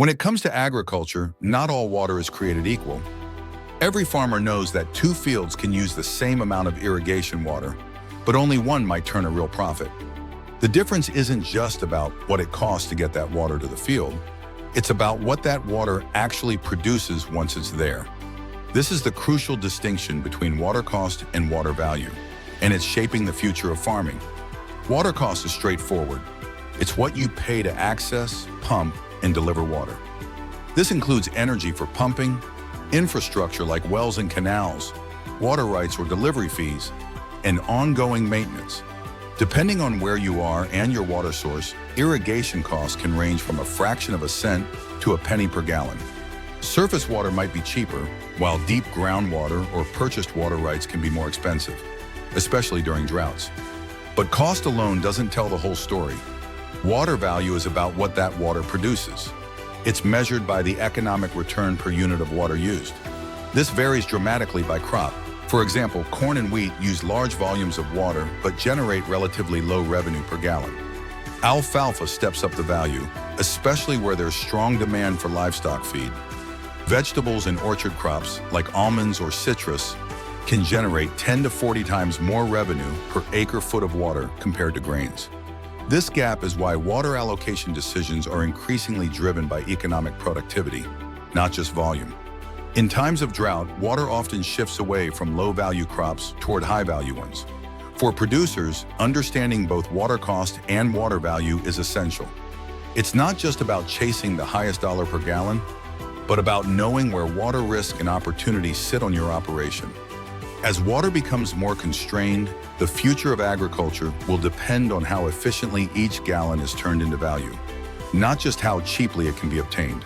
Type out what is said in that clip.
When it comes to agriculture, not all water is created equal. Every farmer knows that 2 fields can use the same amount of irrigation water, but only one might turn a real profit. The difference isn't just about what it costs to get that water to the field. It's about what that water actually produces once it's there. This is the crucial distinction between water cost and water value, and it's shaping the future of farming. Water cost is straightforward. It's what you pay to access, pump, and deliver water. This includes energy for pumping, infrastructure like wells and canals, water rights or delivery fees, and ongoing maintenance. Depending on where you are and your water source, irrigation costs can range from a fraction of a cent to a penny per gallon. Surface water might be cheaper, while deep groundwater or purchased water rights can be more expensive, especially during droughts. But cost alone doesn't tell the whole story. Water value is about what that water produces. It's measured by the economic return per unit of water used. This varies dramatically by crop. For example, corn and wheat use large volumes of water but generate relatively low revenue per gallon. Alfalfa steps up the value, especially where there's strong demand for livestock feed. Vegetables and orchard crops, like almonds or citrus, can generate 10 to 40 times more revenue per acre-foot of water compared to grains. This gap is why water allocation decisions are increasingly driven by economic productivity, not just volume. In times of drought, water often shifts away from low-value crops toward high-value ones. For producers, understanding both water cost and water value is essential. It's not just about chasing the highest dollar per gallon, but about knowing where water risk and opportunity sit on your operation. As water becomes more constrained, the future of agriculture will depend on how efficiently each gallon is turned into value, not just how cheaply it can be obtained.